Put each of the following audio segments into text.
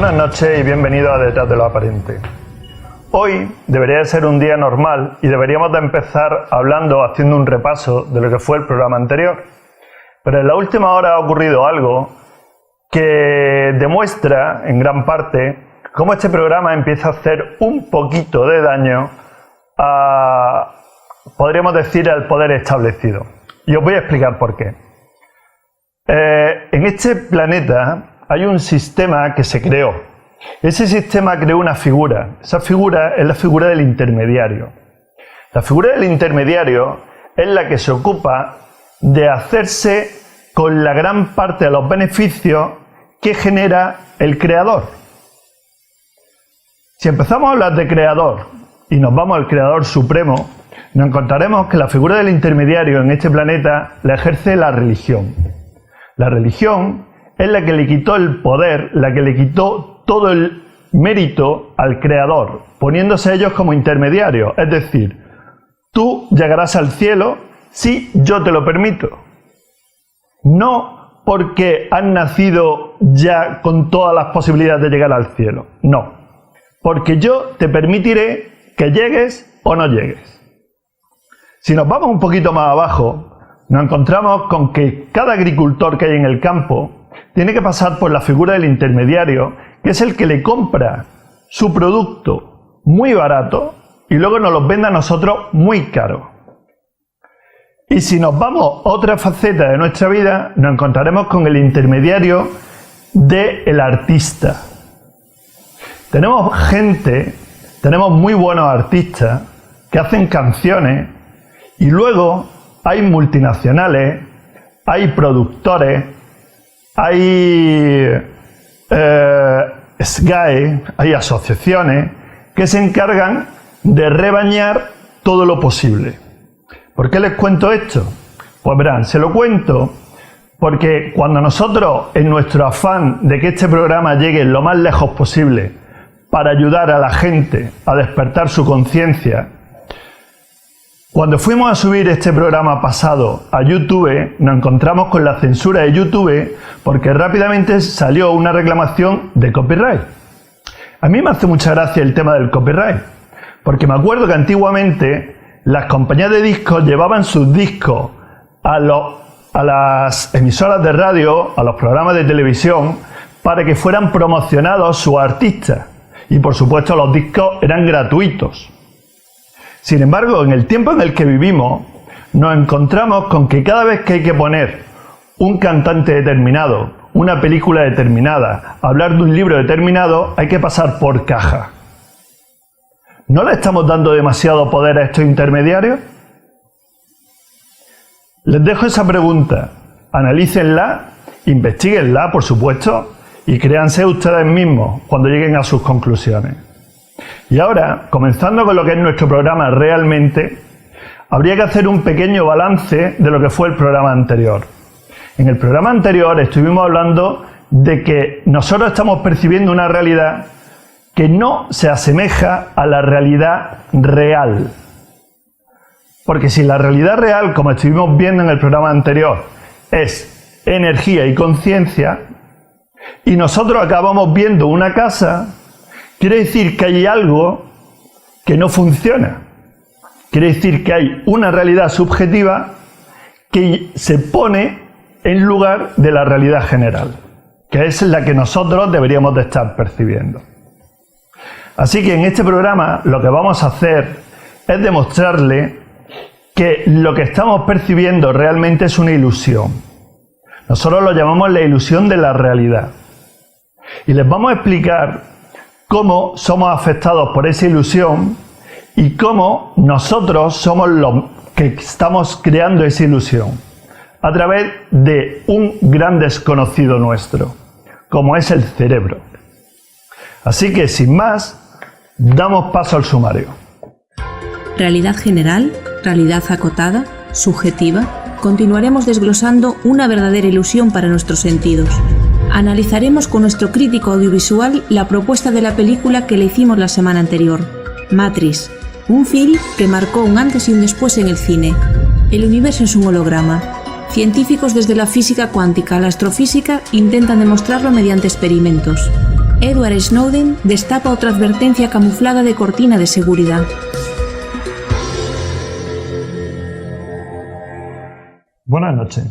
Buenas noches y bienvenidos a Detrás de lo Aparente. Hoy debería ser un día normal y deberíamos de empezar haciendo un repaso de lo que fue el programa anterior. Pero en la última hora ha ocurrido algo que demuestra en gran parte cómo este programa empieza a hacer un poquito de daño a, podríamos decir, al poder establecido. Y os voy a explicar por qué. En este planeta hay un sistema que se creó. Ese sistema creó una figura. Esa figura es la figura del intermediario. La figura del intermediario es la que se ocupa de hacerse con la gran parte de los beneficios que genera el creador. Si empezamos a hablar de creador y nos vamos al creador supremo, nos encontraremos que la figura del intermediario en este planeta la ejerce la religión. La religión es la que le quitó el poder, la que le quitó todo el mérito al creador, poniéndose ellos como intermediarios. Es decir, tú llegarás al cielo si yo te lo permito. No porque has nacido ya con todas las posibilidades de llegar al cielo. No. Porque yo te permitiré que llegues o no llegues. Si nos vamos un poquito más abajo, nos encontramos con que cada agricultor que hay en el campo tiene que pasar por la figura del intermediario, que es el que le compra su producto muy barato y luego nos lo vende a nosotros muy caro. Y si nos vamos a otra faceta de nuestra vida, nos encontraremos con el intermediario del artista. Tenemos muy buenos artistas que hacen canciones y luego hay multinacionales, hay productores, hay SGAE, hay asociaciones que se encargan de rebañar todo lo posible. ¿Por qué les cuento esto? Pues verán, se lo cuento porque cuando nosotros, en nuestro afán de que este programa llegue lo más lejos posible para ayudar a la gente a despertar su conciencia, cuando fuimos a subir este programa pasado a YouTube, nos encontramos con la censura de YouTube porque rápidamente salió una reclamación de copyright. A mí me hace mucha gracia el tema del copyright, porque me acuerdo que antiguamente las compañías de discos llevaban sus discos a las emisoras de radio, a los programas de televisión, para que fueran promocionados sus artistas. Y por supuesto los discos eran gratuitos. Sin embargo, en el tiempo en el que vivimos, nos encontramos con que cada vez que hay que poner un cantante determinado, una película determinada, hablar de un libro determinado, hay que pasar por caja. ¿No le estamos dando demasiado poder a estos intermediarios? Les dejo esa pregunta, analícenla, investíguenla, por supuesto, y créanse ustedes mismos cuando lleguen a sus conclusiones. Y ahora, comenzando con lo que es nuestro programa realmente, habría que hacer un pequeño balance de lo que fue el programa anterior. En el programa anterior estuvimos hablando de que nosotros estamos percibiendo una realidad que no se asemeja a la realidad real. Porque si la realidad real, como estuvimos viendo en el programa anterior, es energía y conciencia, y nosotros acabamos viendo una casa, quiere decir que hay algo que no funciona. Quiere decir que hay una realidad subjetiva que se pone en lugar de la realidad general, que es la que nosotros deberíamos de estar percibiendo. Así que en este programa lo que vamos a hacer es demostrarle que lo que estamos percibiendo realmente es una ilusión. Nosotros lo llamamos la ilusión de la realidad. Y les vamos a explicar cómo somos afectados por esa ilusión y cómo nosotros somos los que estamos creando esa ilusión a través de un gran desconocido nuestro, como es el cerebro. Así que, sin más, damos paso al sumario. Realidad general, realidad acotada, subjetiva. Continuaremos desglosando una verdadera ilusión para nuestros sentidos. Analizaremos con nuestro crítico audiovisual la propuesta de la película que le hicimos la semana anterior, Matrix, un film que marcó un antes y un después en el cine. El universo es un holograma. Científicos desde la física cuántica a la astrofísica intentan demostrarlo mediante experimentos. Edward Snowden destapa otra advertencia camuflada de cortina de seguridad. Buenas noches.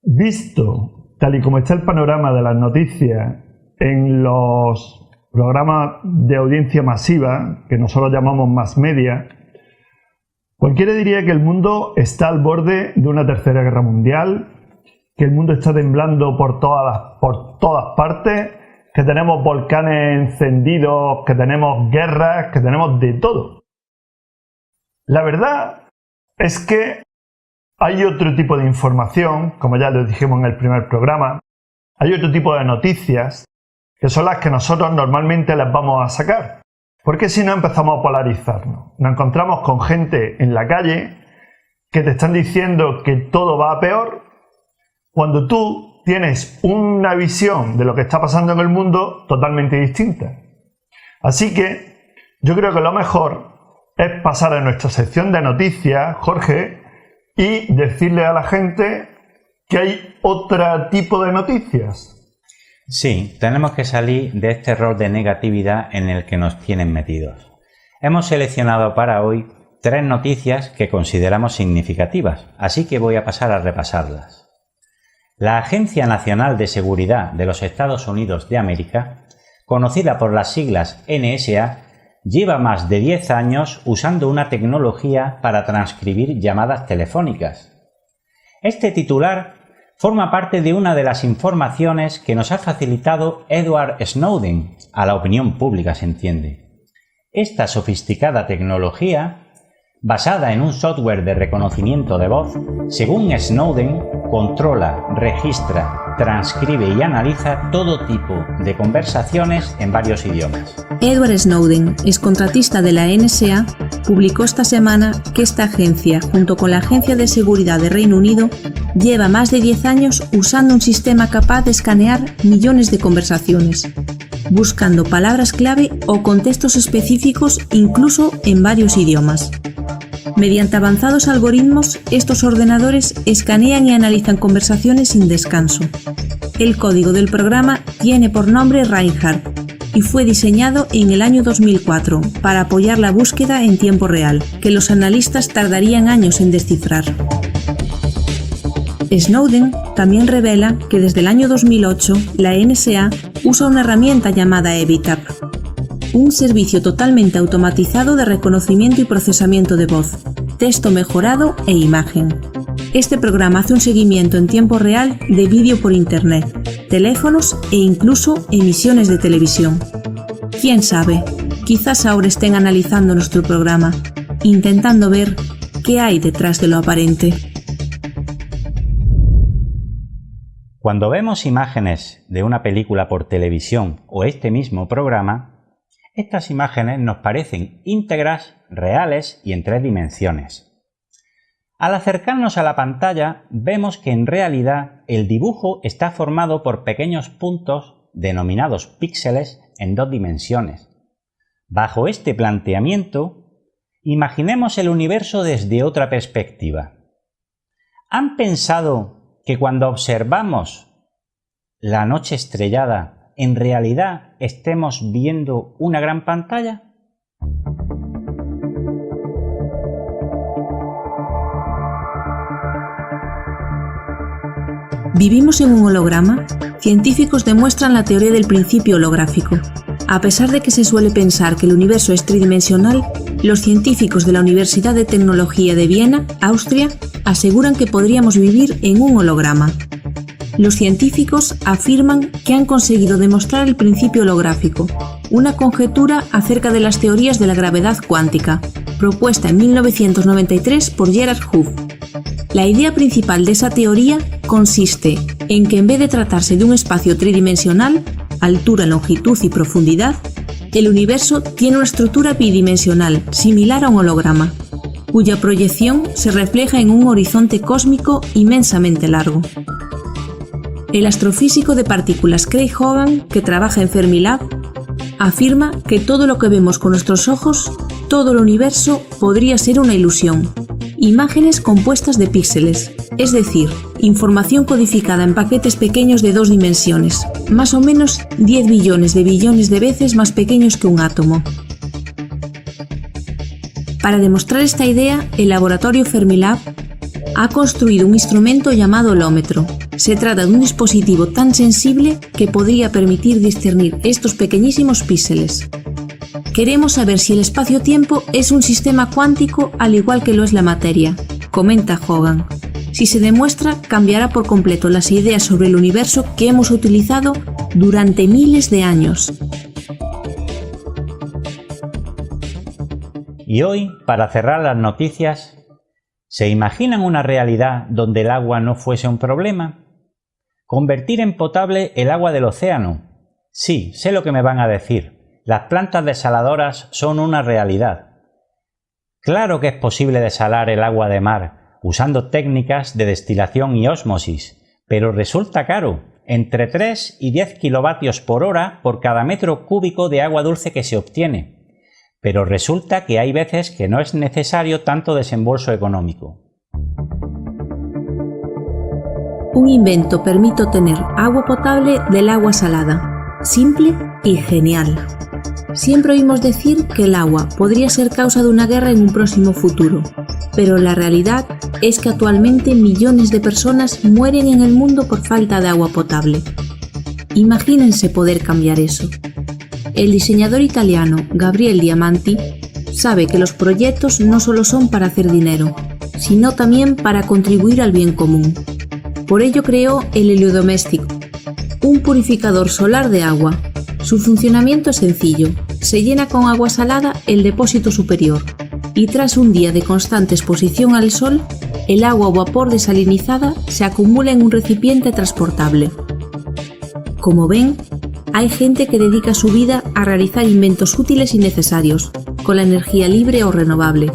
Visto tal y como está el panorama de las noticias en los programas de audiencia masiva, que nosotros llamamos mass media, cualquiera diría que el mundo está al borde de una tercera guerra mundial, que el mundo está temblando por todas partes, que tenemos volcanes encendidos, que tenemos guerras, que tenemos de todo. La verdad es que hay otro tipo de información, como ya les dijimos en el primer programa, hay otro tipo de noticias que son las que nosotros normalmente les vamos a sacar. Porque si no empezamos a polarizarnos. Nos encontramos con gente en la calle que te están diciendo que todo va a peor, cuando tú tienes una visión de lo que está pasando en el mundo totalmente distinta. Así que yo creo que lo mejor es pasar a nuestra sección de noticias, Jorge, y decirle a la gente que hay otro tipo de noticias. Sí, tenemos que salir de este rol de negatividad en el que nos tienen metidos. Hemos seleccionado para hoy 3 noticias que consideramos significativas, así que voy a pasar a repasarlas. La Agencia Nacional de Seguridad de los Estados Unidos de América, conocida por las siglas NSA, lleva más de 10 años usando una tecnología para transcribir llamadas telefónicas. Este titular forma parte de una de las informaciones que nos ha facilitado Edward Snowden, a la opinión pública se entiende. Esta sofisticada tecnología, basada en un software de reconocimiento de voz, según Snowden, controla, registra, transcribe y analiza todo tipo de conversaciones en varios idiomas. Edward Snowden, excontratista de la NSA, publicó esta semana que esta agencia, junto con la Agencia de Seguridad de Reino Unido, lleva más de 10 años usando un sistema capaz de escanear millones de conversaciones, buscando palabras clave o contextos específicos incluso en varios idiomas. Mediante avanzados algoritmos, estos ordenadores escanean y analizan conversaciones sin descanso. El código del programa tiene por nombre Reinhardt y fue diseñado en el año 2004 para apoyar la búsqueda en tiempo real, que los analistas tardarían años en descifrar. Snowden también revela que desde el año 2008 la NSA usa una herramienta llamada EBITAP, un servicio totalmente automatizado de reconocimiento y procesamiento de voz, texto mejorado e imagen. Este programa hace un seguimiento en tiempo real de vídeo por internet, teléfonos e incluso emisiones de televisión. ¿Quién sabe? Quizás ahora estén analizando nuestro programa, intentando ver qué hay detrás de lo aparente. Cuando vemos imágenes de una película por televisión o este mismo programa, estas imágenes nos parecen íntegras, reales y en 3 dimensiones. Al acercarnos a la pantalla, vemos que en realidad el dibujo está formado por pequeños puntos denominados píxeles en 2 dimensiones. Bajo este planteamiento, imaginemos el universo desde otra perspectiva. ¿Han pensado que cuando observamos la noche estrellada, en realidad estemos viendo una gran pantalla? ¿Vivimos en un holograma? Científicos demuestran la teoría del principio holográfico. A pesar de que se suele pensar que el universo es tridimensional, los científicos de la Universidad de Tecnología de Viena, Austria, aseguran que podríamos vivir en un holograma. Los científicos afirman que han conseguido demostrar el principio holográfico, una conjetura acerca de las teorías de la gravedad cuántica, propuesta en 1993 por Gerard Hough. La idea principal de esa teoría consiste en que en vez de tratarse de un espacio tridimensional, altura, longitud y profundidad, el universo tiene una estructura bidimensional similar a un holograma, cuya proyección se refleja en un horizonte cósmico inmensamente largo. El astrofísico de partículas Craig Hogan, que trabaja en Fermilab, afirma que todo lo que vemos con nuestros ojos, todo el universo, podría ser una ilusión, imágenes compuestas de píxeles, es decir, información codificada en paquetes pequeños de 2 dimensiones, más o menos 10 billones de veces más pequeños que un átomo. Para demostrar esta idea, el laboratorio Fermilab ha construido un instrumento llamado holómetro. Se trata de un dispositivo tan sensible que podría permitir discernir estos pequeñísimos píxeles. Queremos saber si el espacio-tiempo es un sistema cuántico al igual que lo es la materia, comenta Hogan. Si se demuestra, cambiará por completo las ideas sobre el universo que hemos utilizado durante miles de años. Y hoy, para cerrar las noticias, ¿se imaginan una realidad donde el agua no fuese un problema? ¿Convertir en potable el agua del océano? Sí, sé lo que me van a decir. Las plantas desaladoras son una realidad. Claro que es posible desalar el agua de mar usando técnicas de destilación y ósmosis, pero resulta caro, entre 3 y 10 kilovatios por hora por cada metro cúbico de agua dulce que se obtiene. Pero resulta que hay veces que no es necesario tanto desembolso económico. Un invento permite obtener agua potable del agua salada, simple y genial. Siempre oímos decir que el agua podría ser causa de una guerra en un próximo futuro, pero la realidad es que actualmente millones de personas mueren en el mundo por falta de agua potable. Imagínense poder cambiar eso. El diseñador italiano Gabriele Diamanti sabe que los proyectos no solo son para hacer dinero, sino también para contribuir al bien común. Por ello creó el heliodoméstico, un purificador solar de agua. Su funcionamiento es sencillo, se llena con agua salada el depósito superior y tras un día de constante exposición al sol, el agua o vapor desalinizada se acumula en un recipiente transportable. Como ven, hay gente que dedica su vida a realizar inventos útiles y necesarios, con la energía libre o renovable.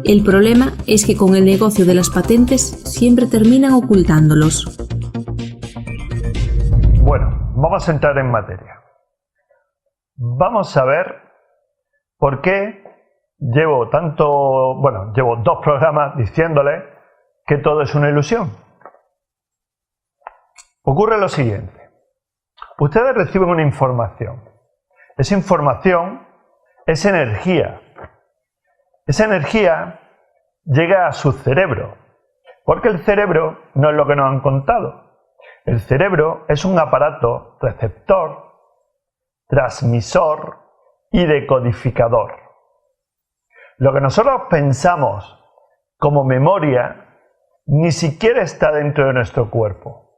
El problema es que con el negocio de las patentes siempre terminan ocultándolos. Bueno, vamos a entrar en materia. Vamos a ver por qué llevo 2 programas diciéndole que todo es una ilusión. Ocurre lo siguiente. Ustedes reciben una información. Esa información es energía. Esa energía llega a su cerebro, porque el cerebro no es lo que nos han contado. El cerebro es un aparato receptor, transmisor y decodificador. Lo que nosotros pensamos como memoria ni siquiera está dentro de nuestro cuerpo.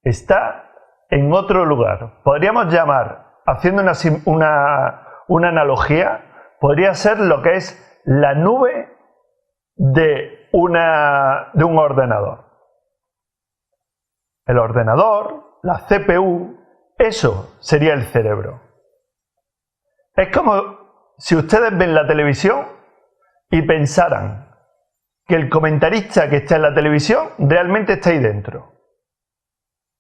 Está en otro lugar. Podríamos llamar, haciendo una analogía, podría ser lo que es la nube de un ordenador. El ordenador, la CPU, eso sería el cerebro. Es como si ustedes ven la televisión y pensaran que el comentarista que está en la televisión realmente está ahí dentro.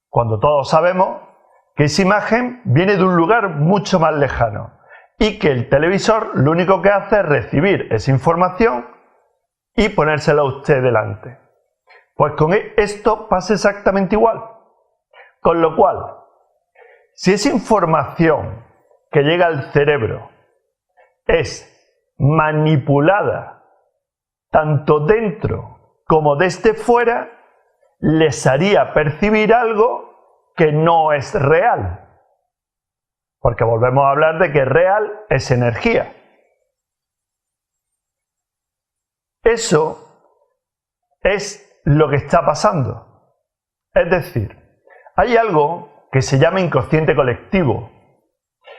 Cuando todos sabemos que esa imagen viene de un lugar mucho más lejano y que el televisor lo único que hace es recibir esa información y ponérsela a usted delante. Pues con esto pasa exactamente igual. Con lo cual, si esa información que llega al cerebro es manipulada tanto dentro como desde fuera, les haría percibir algo que no es real. Porque volvemos a hablar de que real es energía. Eso es lo que está pasando. Es decir, hay algo que se llama inconsciente colectivo.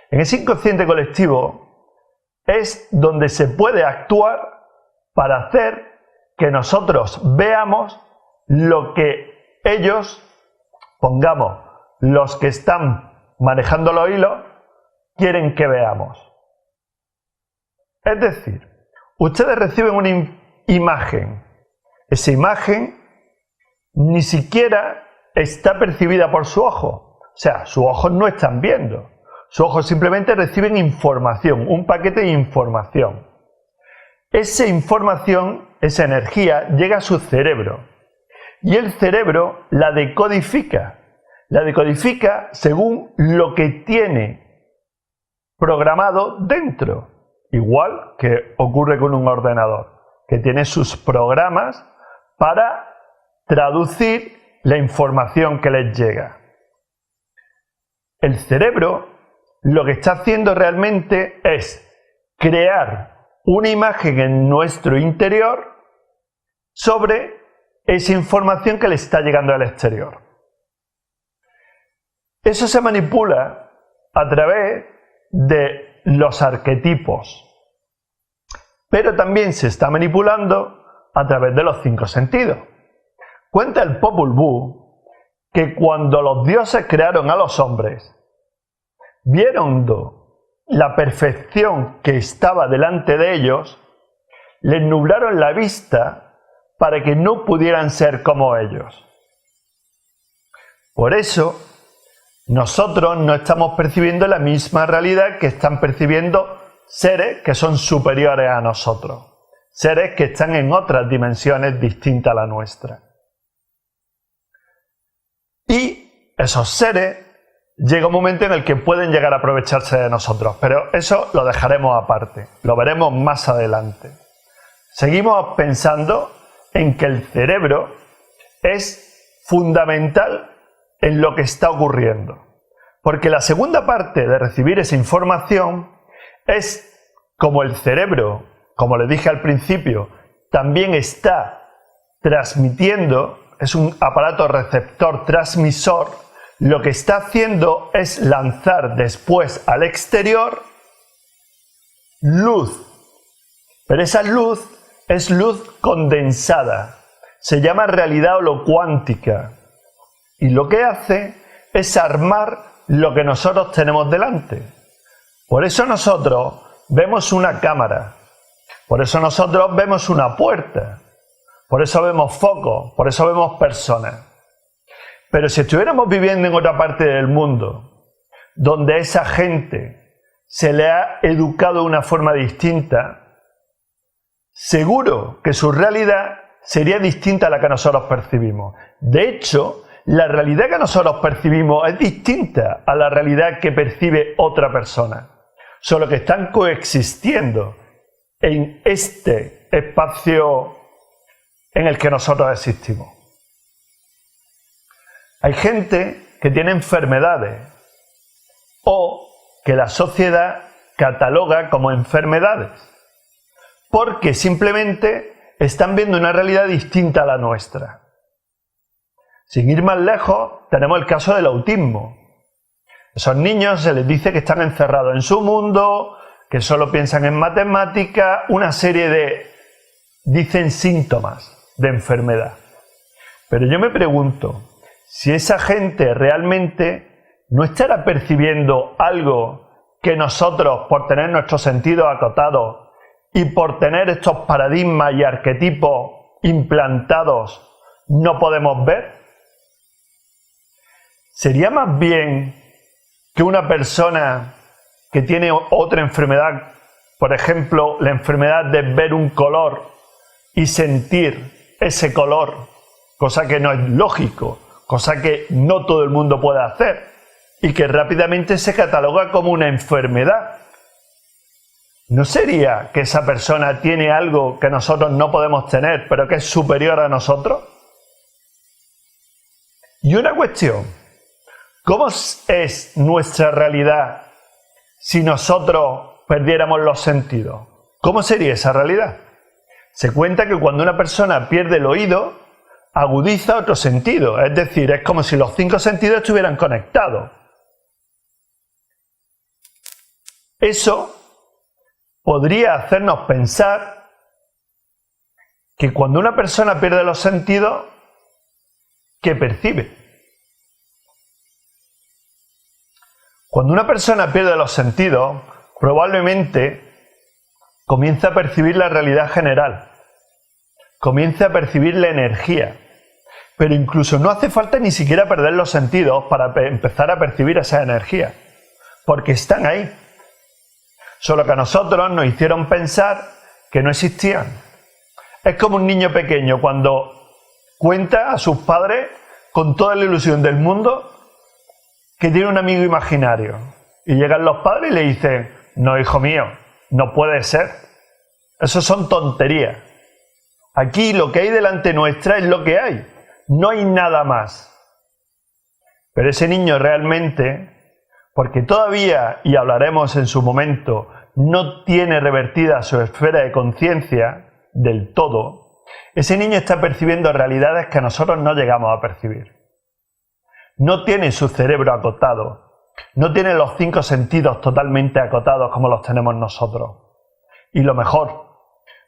En ese inconsciente colectivo es donde se puede actuar para hacer que nosotros veamos lo que ellos, pongamos, los que están manejando los hilos, quieren que veamos. Es decir, ustedes reciben una imagen. Esa imagen ni siquiera está percibida por su ojo. O sea, sus ojos no están viendo. Sus ojos simplemente reciben información, un paquete de información. Esa información esa energía, llega a su cerebro. Y el cerebro la decodifica. La decodifica según lo que tiene programado dentro. Igual que ocurre con un ordenador, que tiene sus programas para traducir la información que les llega. El cerebro lo que está haciendo realmente es crear una imagen en nuestro interior sobre esa información que le está llegando al exterior. Eso se manipula a través de los arquetipos, pero también se está manipulando a través de los 5 sentidos. Cuenta el Popol Vuh que cuando los dioses crearon a los hombres, viendo la perfección que estaba delante de ellos, les nublaron la vista para que no pudieran ser como ellos. Por eso, nosotros no estamos percibiendo la misma realidad que están percibiendo seres que son superiores a nosotros, seres que están en otras dimensiones distintas a la nuestra. Y esos seres llega un momento en el que pueden llegar a aprovecharse de nosotros, pero eso lo dejaremos aparte, lo veremos más adelante. Seguimos pensando en que el cerebro es fundamental en lo que está ocurriendo, porque la segunda parte de recibir esa información es como el cerebro, como le dije al principio, también está transmitiendo, es un aparato receptor transmisor, lo que está haciendo es lanzar después al exterior luz, pero esa luz es luz condensada, se llama realidad holocuántica y lo que hace es armar lo que nosotros tenemos delante. Por eso nosotros vemos una cámara, por eso nosotros vemos una puerta, por eso vemos focos, por eso vemos personas. Pero si estuviéramos viviendo en otra parte del mundo, donde a esa gente se le ha educado de una forma distinta, seguro que su realidad sería distinta a la que nosotros percibimos. De hecho, la realidad que nosotros percibimos es distinta a la realidad que percibe otra persona. Solo que están coexistiendo en este espacio en el que nosotros existimos. Hay gente que tiene enfermedades o que la sociedad cataloga como enfermedades porque simplemente están viendo una realidad distinta a la nuestra. Sin ir más lejos, tenemos el caso del autismo. Esos niños se les dice que están encerrados en su mundo, que solo piensan en matemáticas, una serie de, dicen, síntomas de enfermedad. Pero yo me pregunto, si esa gente realmente no estará percibiendo algo que nosotros, por tener nuestros sentidos acotados y por tener estos paradigmas y arquetipos implantados, no podemos ver. ¿Sería más bien que una persona que tiene otra enfermedad, por ejemplo, la enfermedad de ver un color y sentir ese color, cosa que no es lógico, cosa que no todo el mundo puede hacer y que rápidamente se cataloga como una enfermedad? ¿No sería que esa persona tiene algo que nosotros no podemos tener, pero que es superior a nosotros? Y una cuestión, ¿cómo es nuestra realidad si nosotros perdiéramos los sentidos? ¿Cómo sería esa realidad? Se cuenta que cuando una persona pierde el oído, agudiza otro sentido, es decir, es como si los 5 sentidos estuvieran conectados. Eso podría hacernos pensar que cuando una persona pierde los sentidos, ¿qué percibe? Cuando una persona pierde los sentidos, probablemente comienza a percibir la realidad general, comienza a percibir la energía, pero incluso no hace falta ni siquiera perder los sentidos para empezar a percibir esa energía, porque están ahí. Solo que a nosotros nos hicieron pensar que no existían. Es como un niño pequeño cuando cuenta a sus padres con toda la ilusión del mundo que tiene un amigo imaginario. Y llegan los padres y le dicen, no, hijo mío, no puede ser. Eso son tonterías. Aquí lo que hay delante nuestra es lo que hay. No hay nada más. Pero ese niño realmente, porque todavía, y hablaremos en su momento, no tiene revertida su esfera de conciencia del todo, ese niño está percibiendo realidades que nosotros no llegamos a percibir. No tiene su cerebro acotado, no tiene los 5 sentidos totalmente acotados como los tenemos nosotros. Y lo mejor,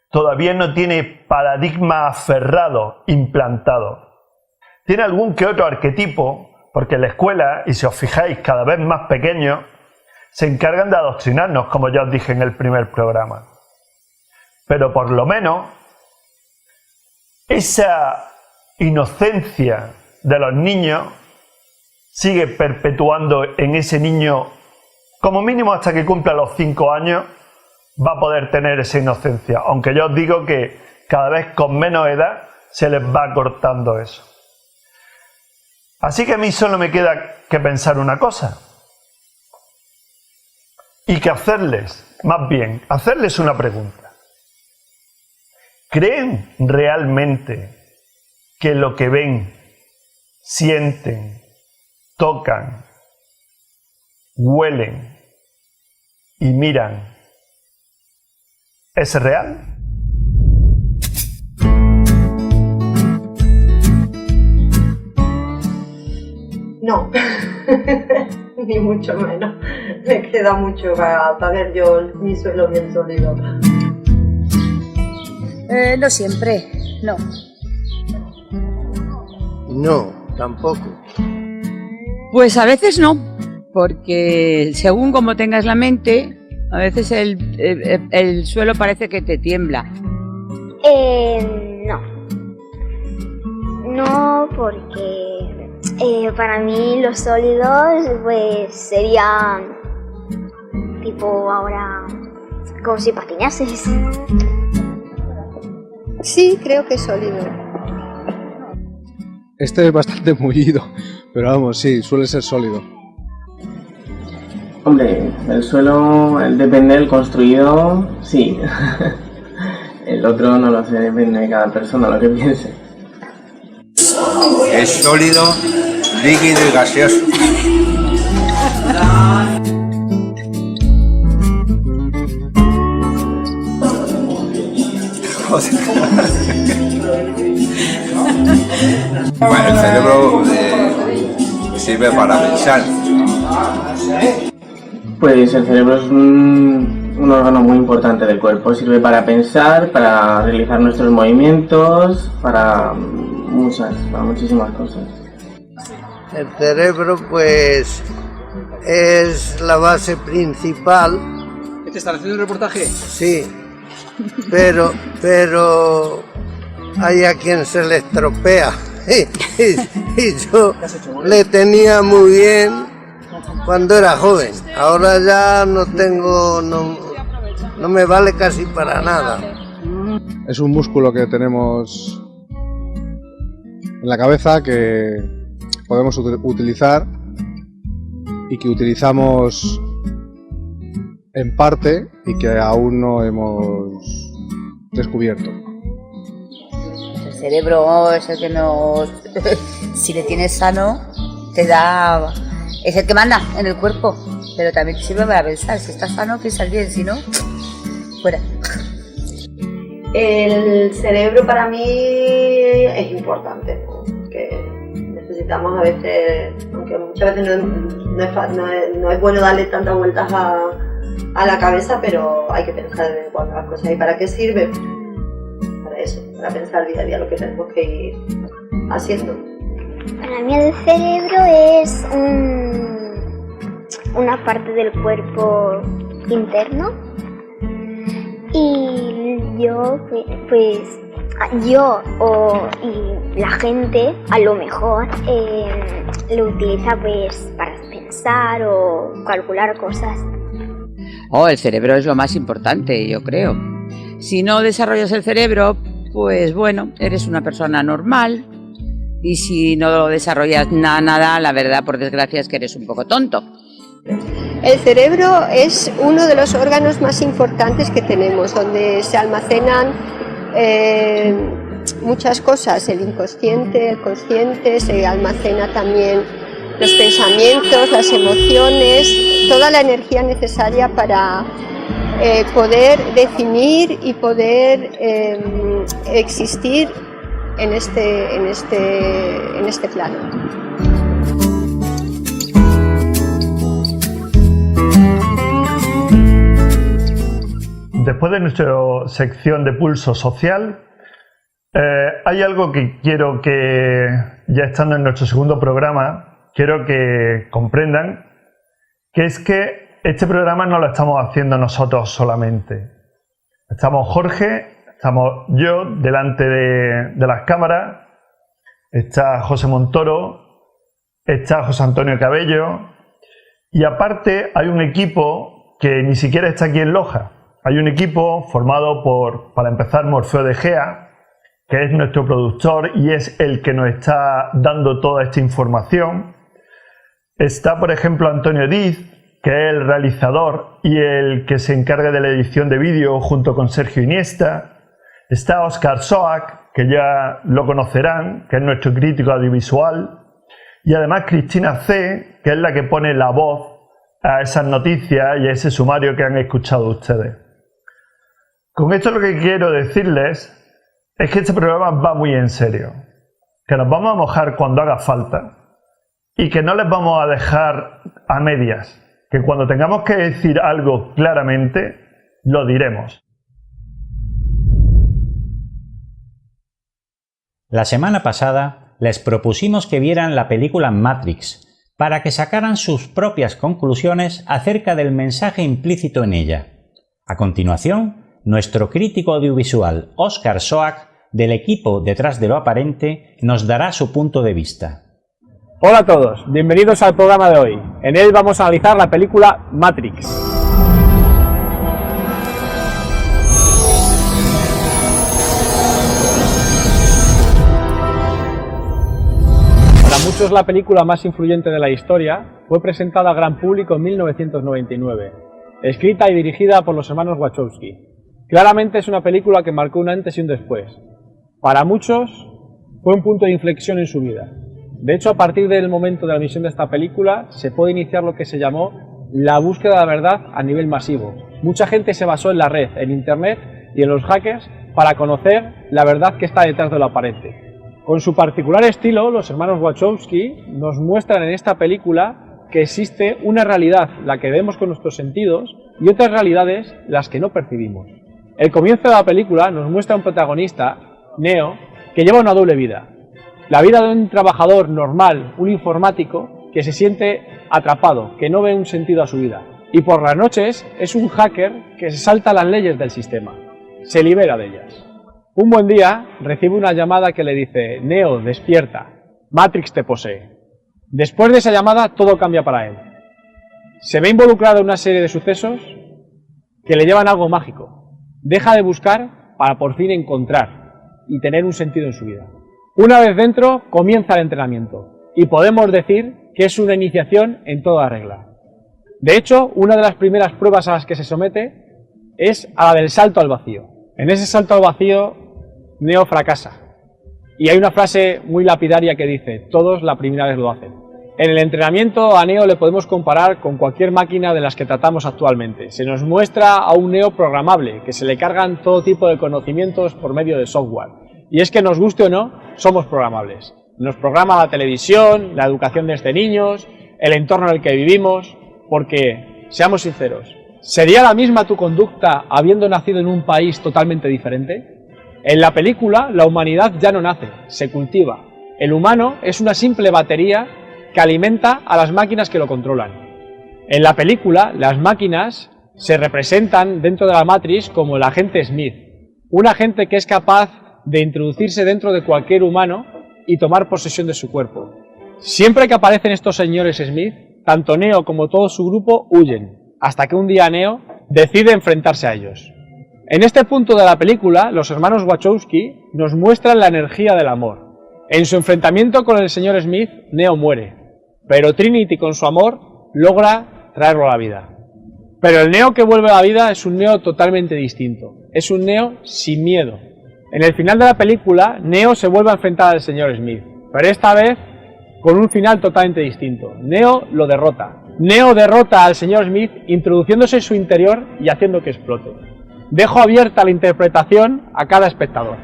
todavía no tiene paradigma aferrado, implantado. Tiene algún que otro arquetipo, porque en la escuela, y si os fijáis cada vez más pequeños, se encargan de adoctrinarnos, como ya os dije en el primer programa. Pero por lo menos, esa inocencia de los niños sigue perpetuando en ese niño, como mínimo hasta que cumpla los 5 años, va a poder tener esa inocencia. Aunque yo os digo que cada vez con menos edad se les va cortando eso. Así que a mí solo me queda que pensar una cosa. Y que hacerles, más bien, hacerles una pregunta. ¿Creen realmente que lo que ven, sienten, tocan, huelen y miran es real? No, ni mucho menos. Me queda mucho para ver yo mi suelo bien sólido. No siempre, no. No, tampoco. Pues a veces no, porque según como tengas la mente, a veces el suelo parece que te tiembla. No. No, porque para mí los sólidos pues serían tipo ahora como si patinases. Sí, creo que es sólido. Este es bastante mullido, pero vamos, sí, suele ser sólido. Hombre, el suelo, depende del construido, sí. El otro no lo sé, depende de cada persona lo que piense. Es sólido, líquido y gaseoso. Bueno, el cerebro sirve para pensar. Pues el cerebro es un órgano muy importante del cuerpo. Sirve para pensar, para realizar nuestros movimientos, para muchísimas cosas. El cerebro, pues, es la base principal. ¿Te están haciendo un reportaje? Sí, pero hay a quien se le estropea. Y yo le tenía muy bien cuando era joven. Ahora ya no me vale casi para nada. Es un músculo que tenemos en la cabeza que podemos utilizar y que utilizamos en parte y que aún no hemos descubierto. El cerebro es el que nos... si le tienes sano, te da... es el que manda en el cuerpo, pero también sirve para pensar. Si estás sano, piensas bien, si no, fuera. El cerebro para mí es importante, porque necesitamos a veces, aunque muchas veces no es bueno darle tantas vueltas a la cabeza, pero hay que pensar de vez en cuando las cosas. ¿Y para qué sirve? Para eso, para pensar día a día lo que tenemos que ir haciendo. Para mí el cerebro es una parte del cuerpo interno y yo y la gente a lo mejor lo utiliza pues para pensar o calcular cosas. El cerebro es lo más importante, yo creo. Si no desarrollas el cerebro, pues bueno, eres una persona normal y si no desarrollas nada, la verdad, por desgracia, es que eres un poco tonto. El cerebro es uno de los órganos más importantes que tenemos, donde se almacenan muchas cosas, el inconsciente, el consciente, se almacena también los pensamientos, las emociones, toda la energía necesaria para poder definir y poder existir en este plano. Después de nuestra sección de pulso social, hay algo que quiero que, ya estando en nuestro segundo programa, quiero que comprendan, que es que este programa no lo estamos haciendo nosotros solamente. Estamos Jorge, estamos yo delante de las cámaras, está José Montoro, está José Antonio Cabello, y aparte hay un equipo que ni siquiera está aquí en Loja. Hay un equipo formado por, para empezar, Morfeo de Gea, que es nuestro productor y es el que nos está dando toda esta información. Está, por ejemplo, Antonio Diz, que es el realizador y el que se encarga de la edición de vídeo junto con Sergio Iniesta. Está Óscar Soac, que ya lo conocerán, que es nuestro crítico audiovisual. Y además Cristina C., que es la que pone la voz a esas noticias y a ese sumario que han escuchado ustedes. Con esto lo que quiero decirles es que este programa va muy en serio, que nos vamos a mojar cuando haga falta y que no les vamos a dejar a medias, que cuando tengamos que decir algo claramente, lo diremos. La semana pasada les propusimos que vieran la película Matrix para que sacaran sus propias conclusiones acerca del mensaje implícito en ella. A continuación, nuestro crítico audiovisual Óscar Soac, del equipo Detrás de lo Aparente, nos dará su punto de vista. Hola a todos, bienvenidos al programa de hoy. En él vamos a analizar la película Matrix. Para muchos la película más influyente de la historia, fue presentada al gran público en 1999, escrita y dirigida por los hermanos Wachowski. Claramente es una película que marcó un antes y un después. Para muchos fue un punto de inflexión en su vida. De hecho, a partir del momento de la emisión de esta película se puede iniciar lo que se llamó la búsqueda de la verdad a nivel masivo. Mucha gente se basó en la red, en internet y en los hackers para conocer la verdad que está detrás de lo aparente. Con su particular estilo, los hermanos Wachowski nos muestran en esta película que existe una realidad, la que vemos con nuestros sentidos, y otras realidades, las que no percibimos. El comienzo de la película nos muestra un protagonista, Neo, que lleva una doble vida. La vida de un trabajador normal, un informático, que se siente atrapado, que no ve un sentido a su vida. Y por las noches es un hacker que se salta las leyes del sistema, se libera de ellas. Un buen día recibe una llamada que le dice: Neo, despierta, Matrix te posee. Después de esa llamada todo cambia para él. Se ve involucrado en una serie de sucesos que le llevan a algo mágico. Deja de buscar para por fin encontrar y tener un sentido en su vida. Una vez dentro, comienza el entrenamiento, y podemos decir que es una iniciación en toda regla. De hecho, una de las primeras pruebas a las que se somete es a la del salto al vacío. En ese salto al vacío, Neo fracasa. Y hay una frase muy lapidaria que dice: todos la primera vez lo hacen. En el entrenamiento a Neo le podemos comparar con cualquier máquina de las que tratamos actualmente. Se nos muestra a un Neo programable, que se le cargan todo tipo de conocimientos por medio de software. Y es que nos guste o no, somos programables. Nos programa la televisión, la educación desde niños, el entorno en el que vivimos, porque, seamos sinceros, ¿sería la misma tu conducta habiendo nacido en un país totalmente diferente? En la película, la humanidad ya no nace, se cultiva. El humano es una simple batería que alimenta a las máquinas que lo controlan. En la película, las máquinas se representan dentro de la Matrix como el agente Smith, un agente que es capaz de introducirse dentro de cualquier humano y tomar posesión de su cuerpo. Siempre que aparecen estos señores Smith, tanto Neo como todo su grupo huyen, hasta que un día Neo decide enfrentarse a ellos. En este punto de la película, los hermanos Wachowski nos muestran la energía del amor. En su enfrentamiento con el señor Smith, Neo muere, pero Trinity con su amor logra traerlo a la vida. Pero el Neo que vuelve a la vida es un Neo totalmente distinto, es un Neo sin miedo. En el final de la película, Neo se vuelve a enfrentar al señor Smith, pero esta vez con un final totalmente distinto. Neo lo derrota. Neo derrota al señor Smith introduciéndose en su interior y haciendo que explote. Dejo abierta la interpretación a cada espectador.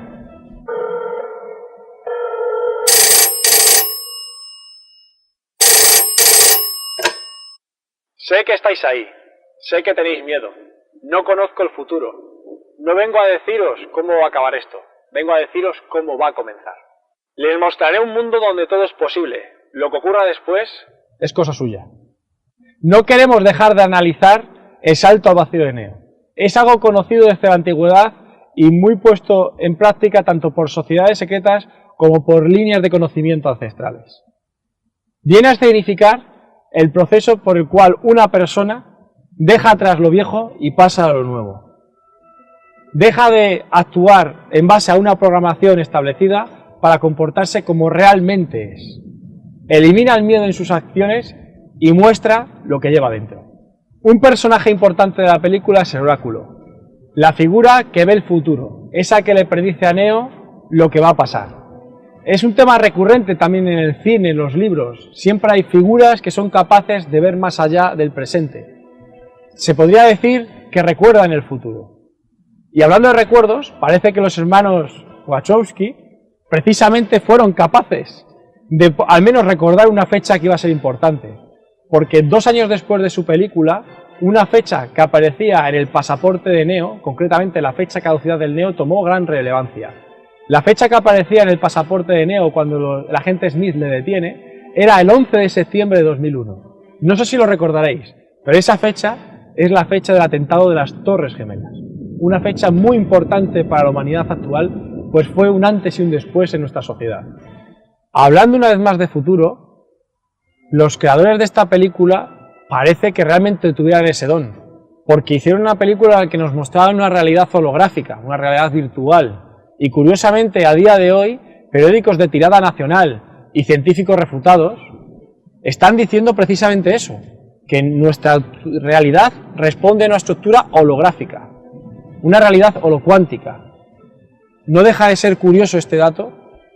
Sé que estáis ahí, sé que tenéis miedo, no conozco el futuro. No vengo a deciros cómo va a acabar esto, vengo a deciros cómo va a comenzar. Les mostraré un mundo donde todo es posible, lo que ocurra después es cosa suya. No queremos dejar de analizar el salto al vacío de Neo. Es algo conocido desde la antigüedad y muy puesto en práctica tanto por sociedades secretas como por líneas de conocimiento ancestrales. Viene a significar el proceso por el cual una persona deja atrás lo viejo y pasa a lo nuevo. Deja de actuar en base a una programación establecida para comportarse como realmente es. Elimina el miedo en sus acciones y muestra lo que lleva dentro. Un personaje importante de la película es el Oráculo, la figura que ve el futuro, esa que le predice a Neo lo que va a pasar. Es un tema recurrente también en el cine, en los libros. Siempre hay figuras que son capaces de ver más allá del presente. Se podría decir que recuerdan el futuro. Y hablando de recuerdos, parece que los hermanos Wachowski precisamente fueron capaces de al menos recordar una fecha que iba a ser importante. Porque 2 años después de su película, una fecha que aparecía en el pasaporte de Neo, concretamente la fecha de caducidad del Neo, tomó gran relevancia. La fecha que aparecía en el pasaporte de Neo cuando el agente Smith le detiene era el 11 de septiembre de 2001. No sé si lo recordaréis, pero esa fecha es la fecha del atentado de las Torres Gemelas. Una fecha muy importante para la humanidad actual, pues fue un antes y un después en nuestra sociedad. Hablando una vez más de futuro, los creadores de esta película parece que realmente tuvieran ese don, porque hicieron una película en la que nos mostraban una realidad holográfica, una realidad virtual, y curiosamente a día de hoy, periódicos de tirada nacional y científicos refutados están diciendo precisamente eso, que nuestra realidad responde a una estructura holográfica, una realidad holocuántica. No deja de ser curioso este dato,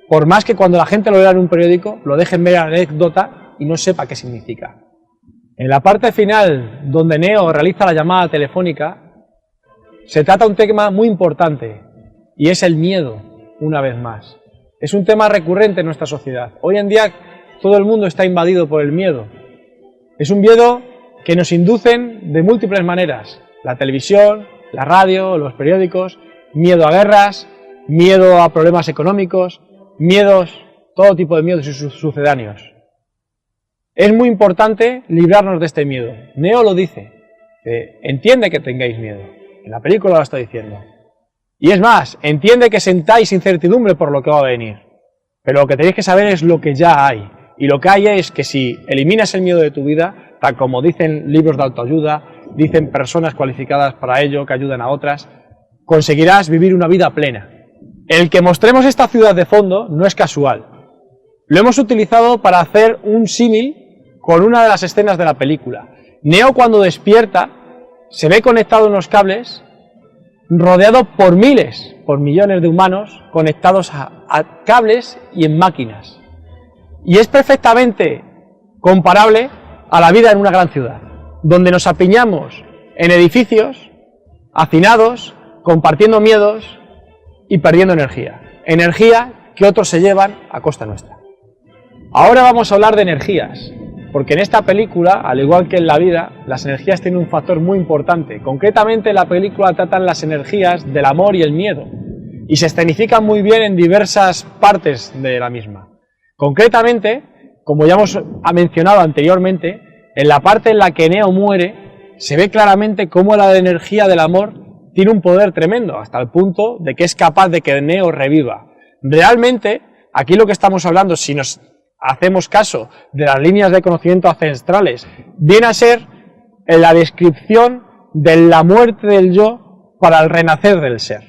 por más que cuando la gente lo lea en un periódico lo dejen ver anécdota y no sepa qué significa. En la parte final, donde Neo realiza la llamada telefónica, se trata un tema muy importante, y es el miedo, una vez más. Es un tema recurrente en nuestra sociedad. Hoy en día todo el mundo está invadido por el miedo. Es un miedo que nos inducen de múltiples maneras. La televisión, la radio, los periódicos, miedo a guerras, miedo a problemas económicos, miedos, todo tipo de miedos y sus sucedáneos. Es muy importante librarnos de este miedo. Neo lo dice, entiende que tengáis miedo. En la película lo está diciendo. Y es más, entiende que sentáis incertidumbre por lo que va a venir. Pero lo que tenéis que saber es lo que ya hay. Y lo que hay es que si eliminas el miedo de tu vida, tal como dicen libros de autoayuda, dicen personas cualificadas para ello, que ayudan a otras, conseguirás vivir una vida plena. El que mostremos esta ciudad de fondo no es casual. Lo hemos utilizado para hacer un símil con una de las escenas de la película. Neo, cuando despierta, se ve conectado a unos cables, rodeado por miles, por millones de humanos conectados a cables y en máquinas. Y es perfectamente comparable a la vida en una gran ciudad, donde nos apiñamos en edificios, hacinados, compartiendo miedos y perdiendo energía. Energía que otros se llevan a costa nuestra. Ahora vamos a hablar de energías, porque en esta película, al igual que en la vida, las energías tienen un factor muy importante. Concretamente, la película trata las energías del amor y el miedo, y se escenifican muy bien en diversas partes de la misma. Concretamente, como ya hemos mencionado anteriormente, en la parte en la que Neo muere, se ve claramente cómo la energía del amor tiene un poder tremendo, hasta el punto de que es capaz de que Neo reviva. Realmente, aquí lo que estamos hablando, si nos hacemos caso de las líneas de conocimiento ancestrales, viene a ser la descripción de la muerte del yo para el renacer del ser.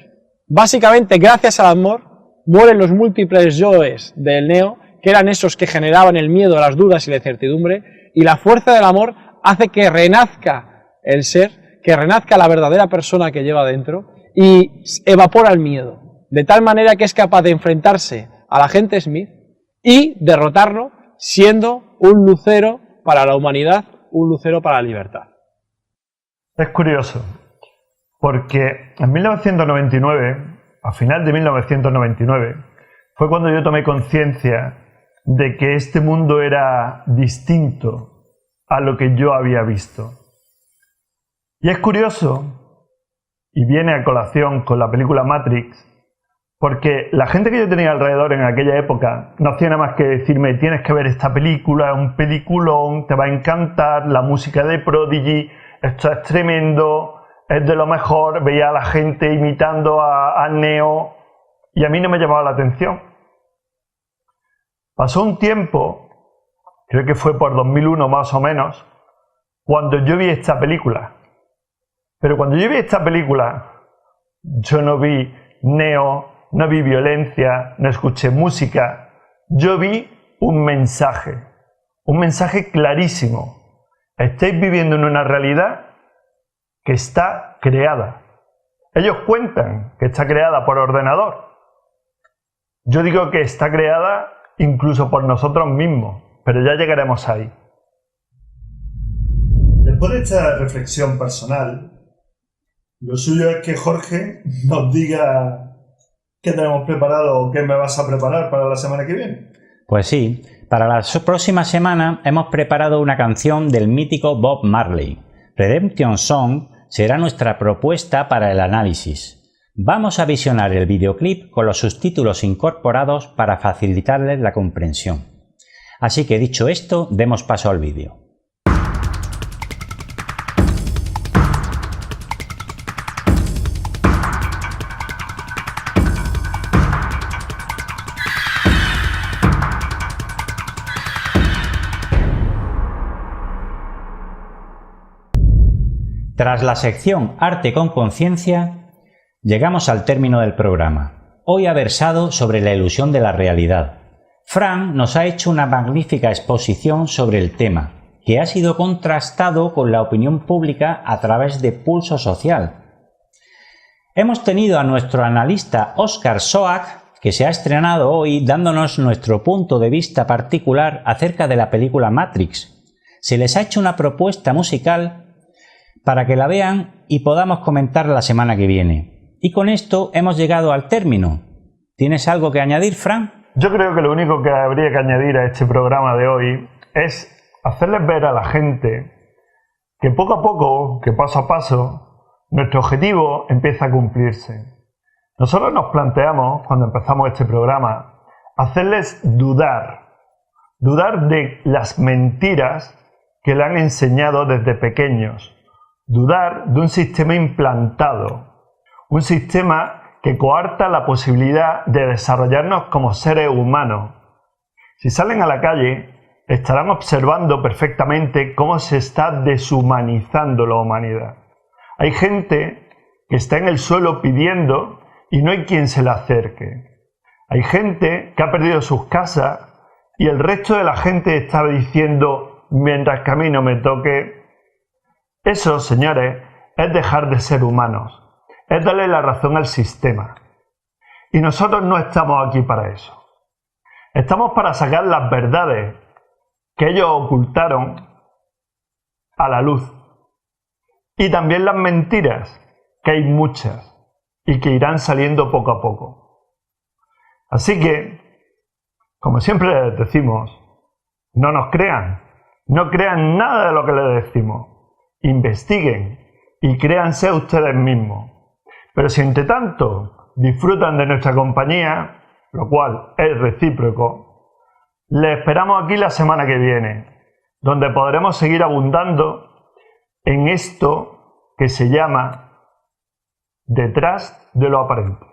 Básicamente, gracias al amor, mueren los múltiples yoes del Neo, que eran esos que generaban el miedo, las dudas y la incertidumbre, y la fuerza del amor hace que renazca el ser, que renazca la verdadera persona que lleva dentro, y evapora el miedo, de tal manera que es capaz de enfrentarse al agente Smith y derrotarlo, siendo un lucero para la humanidad, un lucero para la libertad. Es curioso, porque en 1999, a final de 1999, fue cuando yo tomé conciencia de que este mundo era distinto a lo que yo había visto. Y es curioso, y viene a colación con la película Matrix, porque la gente que yo tenía alrededor en aquella época no hacía nada más que decirme: tienes que ver esta película, es un peliculón, te va a encantar, la música de Prodigy, esto es tremendo, es de lo mejor. Veía a la gente imitando a Neo y a mí no me llamaba la atención. Pasó un tiempo, creo que fue por 2001 más o menos, cuando yo vi esta película. Pero cuando yo vi esta película, yo no vi Neo, no vi violencia, no escuché música. Yo vi un mensaje clarísimo. Estáis viviendo en una realidad que está creada. Ellos cuentan que está creada por ordenador. Yo digo que está creada incluso por nosotros mismos, pero ya llegaremos ahí. Después de esta reflexión personal, lo suyo es que Jorge nos diga qué tenemos preparado o qué me vas a preparar para la semana que viene. Pues sí, para la próxima semana hemos preparado una canción del mítico Bob Marley. Redemption Song será nuestra propuesta para el análisis. Vamos a visionar el videoclip con los subtítulos incorporados para facilitarles la comprensión. Así que dicho esto, demos paso al vídeo. Tras la sección Arte con Conciencia, llegamos al término del programa. Hoy ha versado sobre la ilusión de la realidad. Fran nos ha hecho una magnífica exposición sobre el tema, que ha sido contrastado con la opinión pública a través de Pulso Social. Hemos tenido a nuestro analista Óscar Soak, que se ha estrenado hoy dándonos nuestro punto de vista particular acerca de la película Matrix. Se les ha hecho una propuesta musical para que la vean y podamos comentarla la semana que viene. Y con esto hemos llegado al término. ¿Tienes algo que añadir, Fran? Yo creo que lo único que habría que añadir a este programa de hoy es hacerles ver a la gente que poco a poco, que paso a paso, nuestro objetivo empieza a cumplirse. Nosotros nos planteamos, cuando empezamos este programa, hacerles dudar de las mentiras que le han enseñado desde pequeños. Dudar de un sistema implantado, un sistema que coarta la posibilidad de desarrollarnos como seres humanos. Si salen a la calle, estarán observando perfectamente cómo se está deshumanizando la humanidad. Hay gente que está en el suelo pidiendo y no hay quien se le acerque. Hay gente que ha perdido sus casas y el resto de la gente está diciendo: mientras que a mí no me toque. Eso, señores, es dejar de ser humanos, es darle la razón al sistema. Y nosotros no estamos aquí para eso. Estamos para sacar las verdades que ellos ocultaron a la luz. Y también las mentiras, que hay muchas, y que irán saliendo poco a poco. Así que, como siempre les decimos, no nos crean, no crean nada de lo que les decimos. Investiguen y créanse ustedes mismos. Pero si entre tanto disfrutan de nuestra compañía, lo cual es recíproco, les esperamos aquí la semana que viene, donde podremos seguir abundando en esto que se llama detrás de lo aparente.